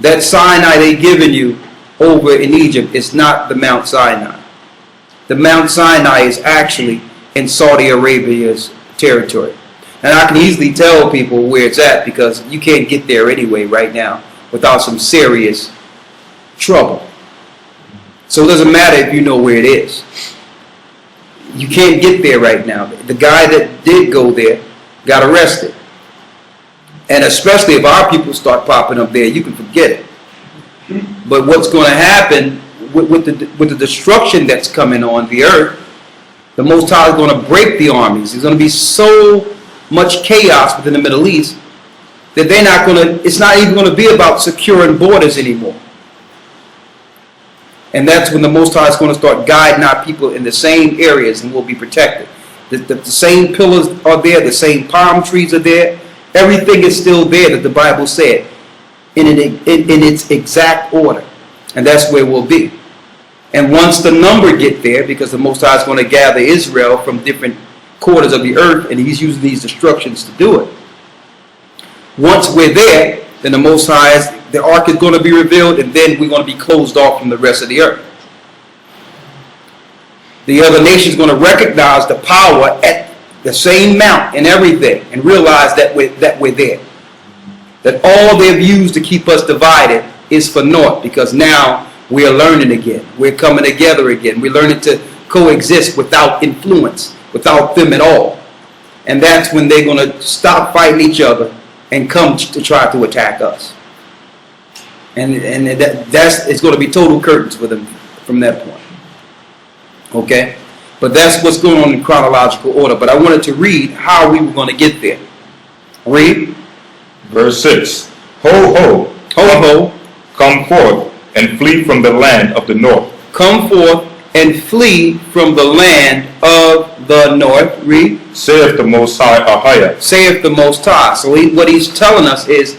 That Sinai they given you over in Egypt is not the Mount Sinai. The Mount Sinai is actually in Saudi Arabia's territory. And I can easily tell people where it's at because you can't get there anyway right now without some serious trouble. So it doesn't matter if you know where it is. You can't get there right now. The guy that did go there got arrested. And especially if our people start popping up there, you can forget it. But what's going to happen with the destruction that's coming on the earth, the Most High is going to break the armies. There's going to be so much chaos within the Middle East that it's not even going to be about securing borders anymore. And that's when the Most High is going to start guiding our people in the same areas and will be protected. The same pillars are there, the same palm trees are there. Everything is still there that the Bible said in its exact order. And that's where we'll be. And once the number get there, because the Most High is going to gather Israel from different quarters of the earth, and he's using these destructions to do it. Once we're there, then the Most High, the ark is going to be revealed, and then we're going to be closed off from the rest of the earth. The other nations going to recognize the power at the same mount and everything, and realize that we're there. That all they've used to keep us divided is for naught, because now we are learning again. We're coming together again. We're learning to coexist without influence, without them at all. And that's when they're going to stop fighting each other and come to try to attack us. And it's going to be total curtains for them from that point. Okay? But that's what's going on in chronological order. But I wanted to read how we were going to get there. Read. Verse 6. Ho, ho. Ho, ho. Come forth and flee from the land of the north. Come forth and flee from the land of the north. Read. Saith the Most High Ahia. Saith the Most High. So what he's telling us is,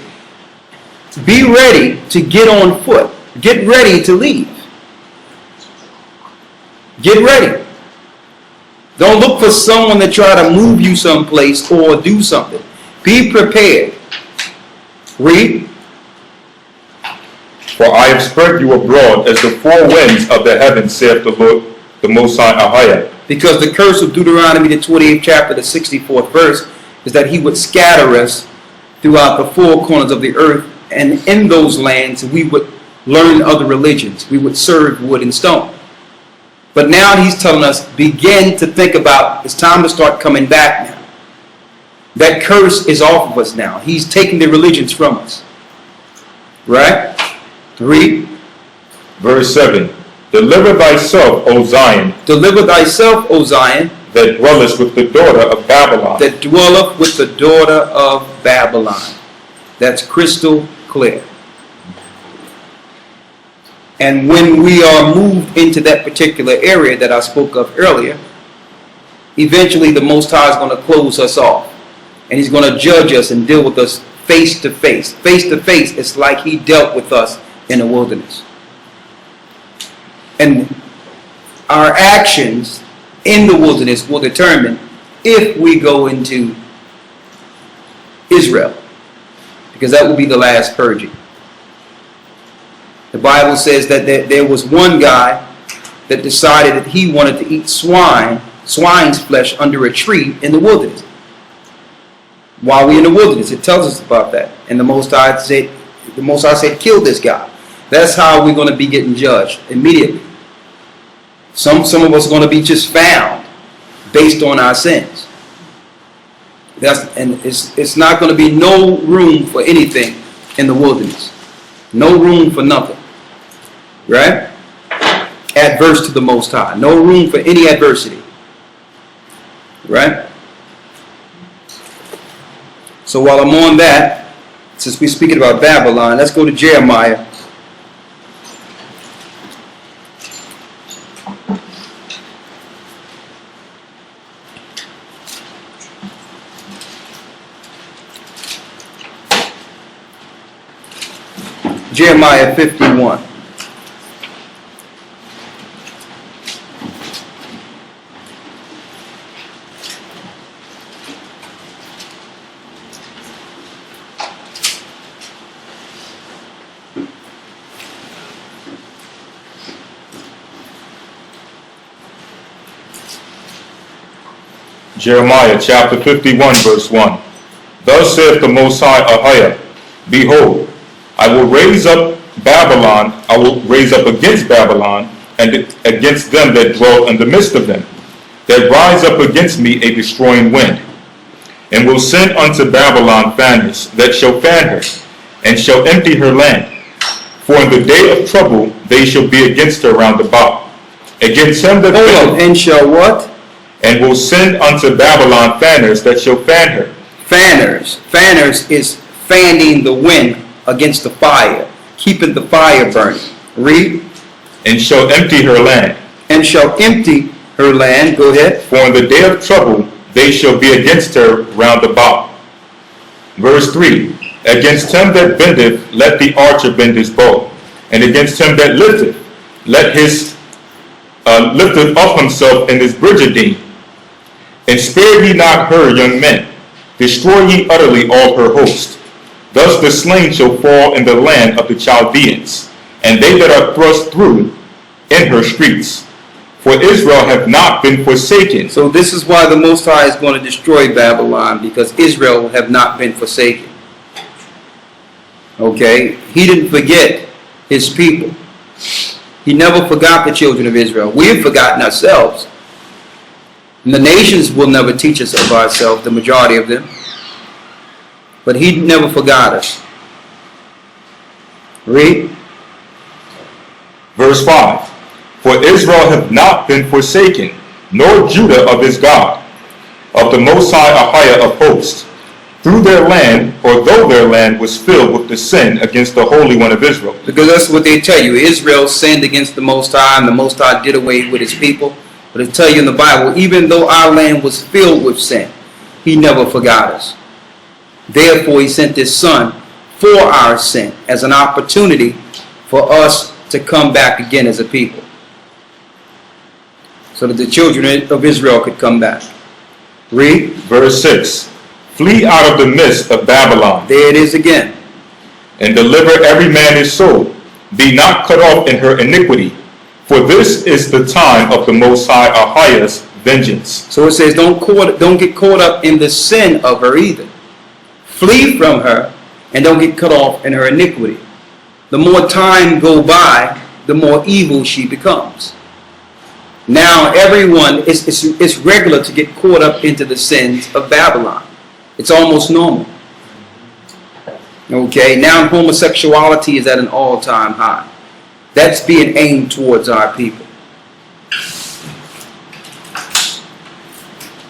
be ready to get on foot. Get ready to leave. Get ready. Don't look for someone to try to move you someplace or do something. Be prepared. Read. For I have spread you abroad as the four winds of the heavens, saith the Lord, the Most High Ahia. Because the curse of Deuteronomy, the 28th chapter, the 64th verse, is that he would scatter us throughout the four corners of the earth, and in those lands we would learn other religions. We would serve wood and stone. But now he's telling us, begin to think about, it's time to start coming back now. That curse is off of us now. He's taking the religions from us. Right? Read. Verse 7. Deliver thyself, O Zion. Deliver thyself, O Zion. That dwellest with the daughter of Babylon. That dwelleth with the daughter of Babylon. That's crystal clear. And when we are moved into that particular area that I spoke of earlier, eventually the Most High is going to close us off. And he's going to judge us and deal with us face to face. Face to face, it's like he dealt with us in the wilderness. And our actions in the wilderness will determine if we go into Israel. Because that will be the last purging. The Bible says that there was one guy that decided that he wanted to eat swine's flesh under a tree in the wilderness. While we're in the wilderness, it tells us about that. And the Most High said, kill this guy. That's how we're going to be getting judged immediately. Some of us are going to be just found based on our sins. And it's not going to be no room for anything in the wilderness. No room for nothing. Right? Adverse to the Most High. No room for any adversity. Right? So while I'm on that, since we're speaking about Babylon, let's go to Jeremiah. Jeremiah 51. Jeremiah chapter 51 verse 1. Thus saith the Most High Ahia, Behold, I will raise up against Babylon, and against them that dwell in the midst of them, that rise up against me a destroying wind, and will send unto Babylon fanners that shall fan her, and shall empty her land. For in the day of trouble they shall be against her round about. Against him that and shall what? and will send unto Babylon fanners that shall fan her. Fanners. Fanners is fanning the wind against the fire, keeping the fire burning. Read. And shall empty her land. And shall empty her land. Go ahead. For in the day of trouble they shall be against her round about. Verse 3. Against him that bendeth, let the archer bend his bow, and against him that lifteth, let his lifteth up himself in his brigandine. And spare ye not her young men, destroy ye utterly all her host. Thus the slain shall fall in the land of the Chaldeans, and they that are thrust through in her streets. For Israel hath not been forsaken. So this is why the Most High is going to destroy Babylon, because Israel have not been forsaken. Okay? He didn't forget his people. He never forgot the children of Israel. We have forgotten ourselves. And the nations will never teach us of ourselves, the majority of them. But he never forgot us. Read. Verse 5. For Israel hath not been forsaken, nor Judah of his God, of the Most High Ahia of hosts, through their land, or though their land was filled with the sin against the Holy One of Israel. Because that's what they tell you. Israel sinned against the Most High, and the Most High did away with his people. But they tell you in the Bible, even though our land was filled with sin, he never forgot us. Therefore, he sent his Son for our sin as an opportunity for us to come back again as a people, so that the children of Israel could come back. Read. Verse 6. Flee out of the midst of Babylon. There it is again. And deliver every man his soul. Be not cut off in her iniquity. For this is the time of the Most High Ahia's vengeance. So it says don't get caught up in the sin of her either. Flee from her and don't get cut off in her iniquity. The more time go by, the more evil she becomes. Now everyone, it's regular to get caught up into the sins of Babylon. It's almost normal. Okay, now homosexuality is at an all-time high. That's being aimed towards our people.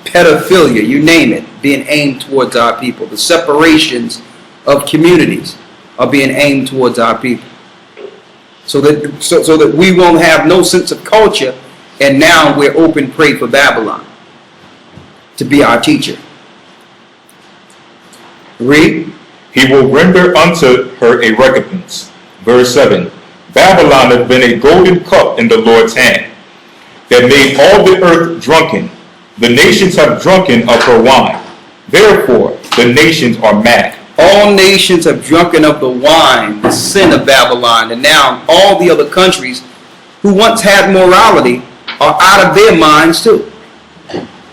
Pedophilia, you name it, being aimed towards our people. The separations of communities are being aimed towards our people. So that we won't have no sense of culture, and now we're open prey for Babylon to be our teacher. Read. He will render unto her a recompense. Verse 7. Babylon hath been a golden cup in the Lord's hand, that made all the earth drunken. The nations have drunken of her wine. Therefore the nations are mad. All nations have drunken of the wine, the sin of Babylon, and now all the other countries who once had morality are out of their minds too.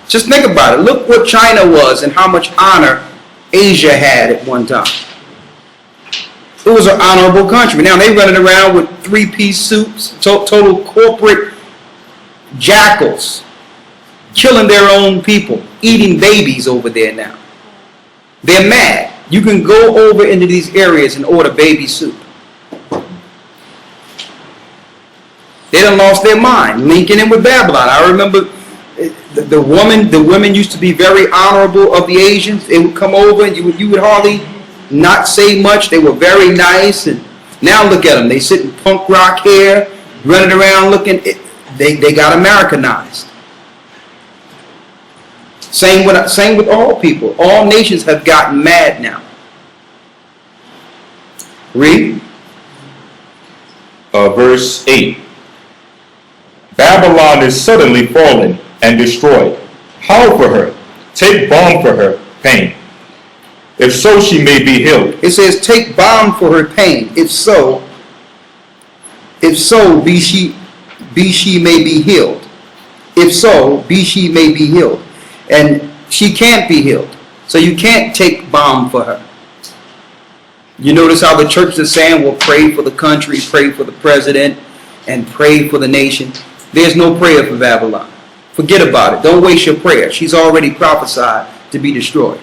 Just think about it. Look what China was and how much honor Asia had at one time. It was an honorable country. Now they running around with three-piece suits, total corporate jackals, killing their own people, eating babies over there now. They're mad. You can go over into these areas and order baby soup. They done lost their mind, linking in with Babylon. I remember the women used to be very honorable of the Asians. They would come over and you would hardly not say much. They were very nice, and now look at them. They sit in punk rock hair, running around looking. They got Americanized. Same with all people. All nations have gotten mad now. Read. Verse 8. Babylon is suddenly fallen and destroyed. Howl for her. Take balm for her pain. If so, she may be healed. It says, take balm for her pain. If so, be she may be healed. If so, be she may be healed. And she can't be healed. So you can't take balm for her. You notice how the church is saying, well, pray for the country, pray for the president, and pray for the nation. There's no prayer for Babylon. Forget about it. Don't waste your prayer. She's already prophesied to be destroyed.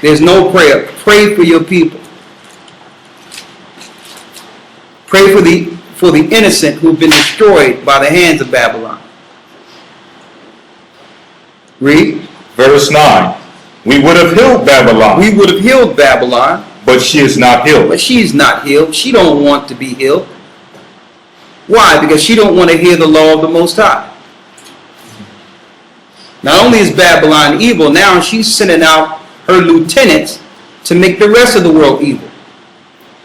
There's no prayer. Pray for your people. Pray for the innocent who've been destroyed by the hands of Babylon. Read. Verse 9. We would have healed Babylon, We would have healed Babylon, but she is not healed. but she's not healed. She don't want to be healed. Why? Because she don't want to hear the law of the Most High. Not only is Babylon evil, now she's sending out her lieutenants to make the rest of the world evil.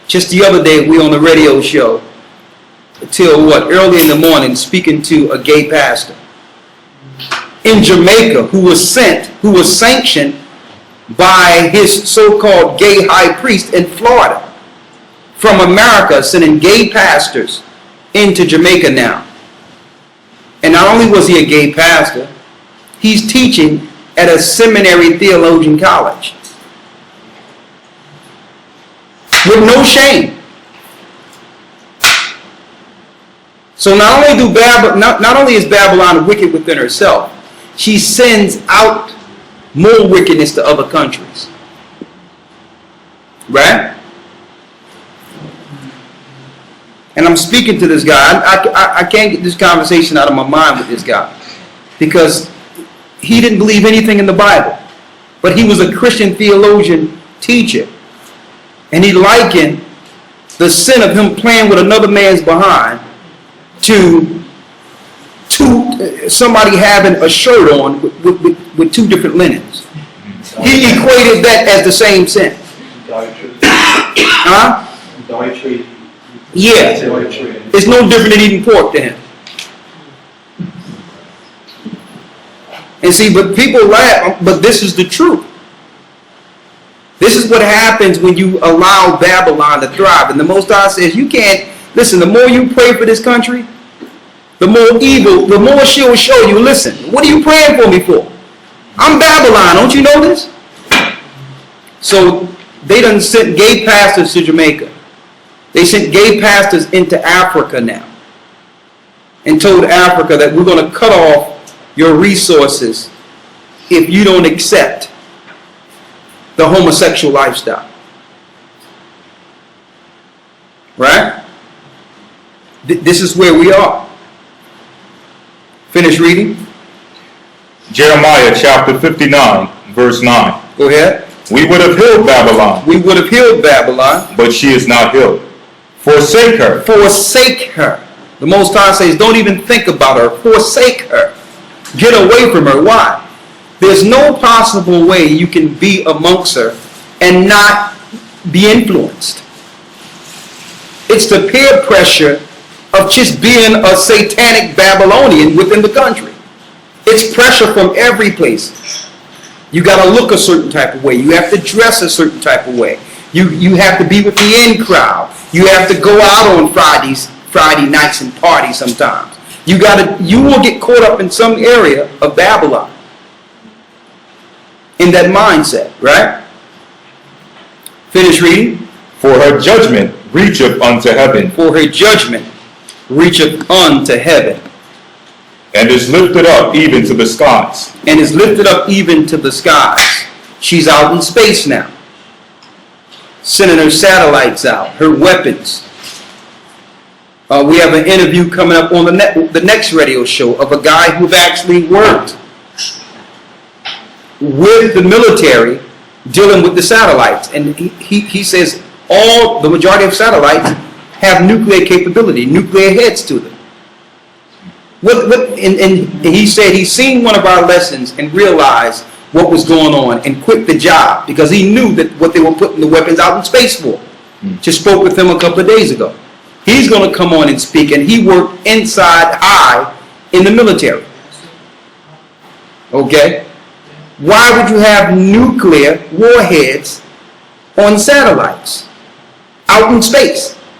Just the other day, we on the radio show till early in the morning, speaking to a gay pastor in Jamaica who was sanctioned by his so-called gay high priest in Florida. From America, sending gay pastors into Jamaica now. And not only was he a gay pastor, he's teaching at a seminary theologian college. With no shame. So not only is Babylon wicked within herself, she sends out more wickedness to other countries. Right? And I'm speaking to this guy. I can't get this conversation out of my mind with this guy. Because he didn't believe anything in the Bible. But he was a Christian theologian teacher. And he likened the sin of him playing with another man's behind to somebody having a shirt on with two different linens. He equated that as the same sin. Huh? Yeah. It's no different than eating pork to him. And see, but people laugh, but this is the truth. This is what happens when you allow Babylon to thrive. And the Most High says, you can't, listen, the more you pray for this country, the more evil, the more she'll show you, listen, what are you praying for me for? I'm Babylon, don't you know this? So they done sent gay pastors to Jamaica. They sent gay pastors into Africa now. And told Africa that we're going to cut off your resources if you don't accept the homosexual lifestyle. Right? This is where we are. Finish reading. Jeremiah chapter 59, verse 9. Go ahead. We would have healed Babylon, We would have healed Babylon. but she is not healed. Forsake her. Forsake her. The Most High says, don't even think about her. Forsake her. Get away from her. Why? There's no possible way you can be amongst her and not be influenced. It's the peer pressure of just being a satanic Babylonian within the country. It's pressure from every place. You got to look a certain type of way. You have to dress a certain type of way. You have to be with the in crowd. You have to go out on Friday nights and party sometimes. You will get caught up in some area of Babylon. In that mindset, right? Finish reading. For her judgment reacheth unto heaven, For her judgment reacheth unto heaven, and is lifted up even to the skies. and is lifted up even to the skies. She's out in space now. Sending her satellites out, her weapons. We have an interview coming up on the next radio show of a guy who actually worked with the military dealing with the satellites. And he says the majority of satellites have nuclear capability, nuclear heads to them. And he said he's seen one of our lessons and realized what was going on and quit the job because he knew that what they were putting the weapons out in space for. Just spoke with him a couple of days ago. He's going to come on and speak, and he worked inside high in the military. Okay? Why would you have nuclear warheads on satellites out in space?